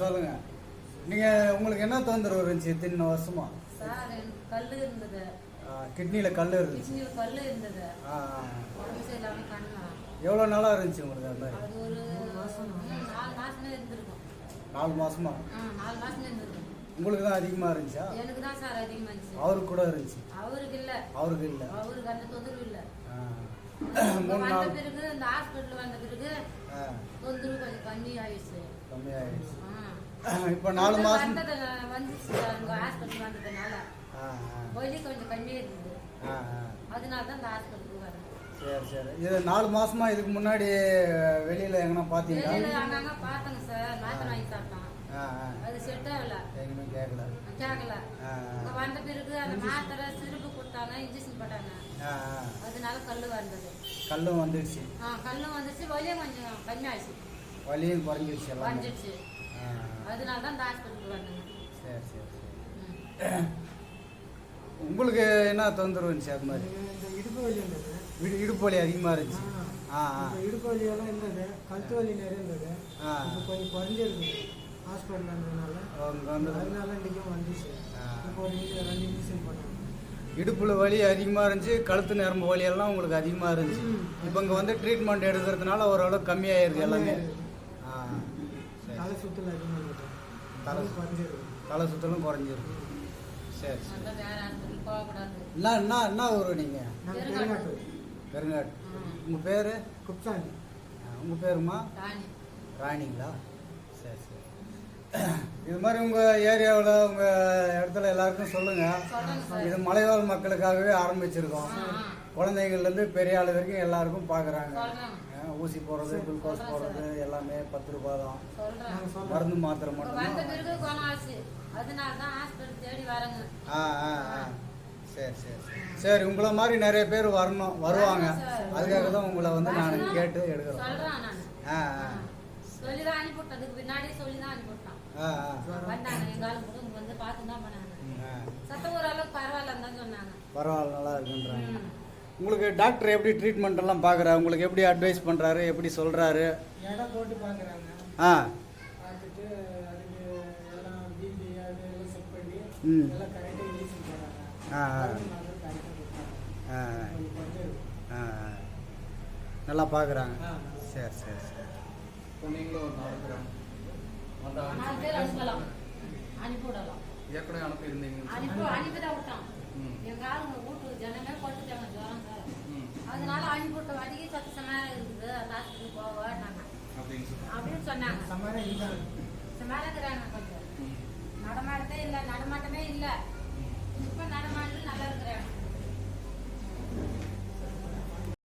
சொல்லுங்க. நீங்கள் உங்களுக்கு என்ன தொந்தரவு இருந்துச்சு இத்தனை வருஷமா? சார் எனக்கு கல் இருந்தது. கிட்னியில் கல் இருந்துச்சு. கிட்னியில் கல் இருந்தது. உடம்பு சரியில்லாமல் கண்ணா. எவ்வளோ நாளாக இருந்துச்சு உங்களுக்கு அந்த மாதிரி? அது ஒரு 4 மாசமே இருந்திருக்கும். 4 மாசமா? 4 மாசமே இருந்திருக்கும். உங்களுக்கு தான் அதிகமாக இருந்துச்சா? எனக்கு தான் சார் அதிகமாக இருந்துச்சு. அவருக்கு கூட இருந்துச்சு? அவருக்கு இல்லை. அவருக்கு அந்த தொந்தரவு இல்லை. 3 நாள் பிறகு இந்த ஹாஸ்பிட்டல் வந்த பிறகு தொந்தரவு கொஞ்சம் கம்மி ஆயிடுச்சு. இப்போ 4 மாசம் வந்துச்சு. அங்கே ஹாஸ்பிட்டல் வந்ததுனால வலி கொஞ்சம் கம்மியாக இருந்தது. அதனால தான் இந்த ஹாஸ்பிட்டலுக்கு வரேன். சரி. இது 4 மாசமா இதுக்கு முன்னாடி வெளியில எங்கன்னா பாத்தீங்களா? வெளியில அங்கங்க பார்த்தங்க சார். மாத்திரை வாங்கி சாப்பிட்டோம். அது செட் ஆகல. எங்கேயுமே கேட்கல. இங்க வந்த பிறகு அந்த மாத்திரை சிறப்பு கொடுத்தாங்க, இன்ஜெக்ஷன் போட்டாங்க. அதனால கல்லும் வந்துடுச்சு. கல்லும் வந்துச்சு. வலியும் கொஞ்சம் கம்மியாயிடுச்சு. வலியும் குறைஞ்சிடுச்சு. அதனால தான் இந்த ஹாஸ்பிட்டலுக்கு வந்தேங்க. சரி. உங்களுக்கு என்ன தொந்தரவு இருந்துச்சு அது மாதிரி? இந்த இடுப்பு வலி இருந்தது. இடுப்பு வலி அதிகமாக இருந்துச்சு. இடுப்பு வலியெல்லாம் இருந்தது. கழுத்து வலி நிறைய இருந்தது. இப்போ கொஞ்சம் குறைஞ்சிருக்கு ஹாஸ்பிட்டல் இருந்ததுனால. அதனால இன்றைக்கும் வந்துச்சு. இப்போ ஒரு 2 இன்ஜெக்ஷன் பண்ணாங்க. இடுப்புல வலி அதிகமாக இருந்துச்சு. கழுத்து நரம்பு வலியெல்லாம் உங்களுக்கு அதிகமாக இருந்துச்சு. இப்போ இங்கே வந்து ட்ரீட்மெண்ட் எடுக்கிறதுனால ஓரளவு கம்மியாயிருக்கு எல்லாமே. தலை சுற்றல் அதிகமாக இருக்குது. தலை சுற்றலும் குறைஞ்சிருக்கு. சரி. என்ன ஊர் நீங்கள்? பெருங்காட்டு. உங்கள் பேர்? குப்சாமி. உங்கள் பேருமா? ராணிங்களா? சரி. இது மாதிரி உங்கள் ஏரியாவில் உங்கள் இடத்துல எல்லாருக்கும் சொல்லுங்கள். இது மலைவாழ் மக்களுக்காகவே ஆரம்பிச்சிருக்கோம். குழந்தைங்கள்லேருந்து பெரிய ஆள் வரைக்கும் எல்லாருக்கும் பார்க்குறாங்க. ஊசி போடுறது, குளுக்கோஸ் போடுறது எல்லாமே 10 ரூபா தான். மருந்து மாத்திரை மட்டும். சரி. உங்களை மாதிரி நிறைய பேர் வருவாங்க. அதுக்காக தான் உங்களை வந்து நான் கேட்டு எடுக்கிறோம். பரவாயில்ல, நல்லா இருக்குன்றாங்க. உங்களுக்கு டாக்டர் எப்படி ட்ரீட்மெண்ட் எல்லாம் பார்க்குறாரு? உங்களுக்கு எப்படி அட்வைஸ் பண்ணுறாரு? எப்படி சொல்கிறாரு? இடம் போட்டு பார்க்குறாங்க. பார்த்துட்டு அதுக்கு எல்லாம் பிபி அதெல்லாம் செக் பண்ணி எல்லாம் கரெக்டாக இன்ஜெக்ஷன் போடுறாங்க. நல்லா பார்க்குறாங்க. சரி. இப்போ நீங்களும் ஒரு 4 பேர் ஏற்கனவே அனுப்பியிருந்தீங்க. அனுப்பிதான் விட்டோம். எங்க ஆளுங்க வீட்டு ஜனமே போட்டுட்டாங்க ஜுரம். அதனால அனுப்பிவிட்ட வரைக்கும் சத்து சமாரம் இருக்குது. ஹாஸ்பிட்டல் போவாங்க அப்படின்னு சொன்னாங்க. சமாளிக்கிறாங்க. கொஞ்சம் நடமாட்டமே இல்லை. இப்போ நடமாட்டு நல்லா இருக்கிறாங்க.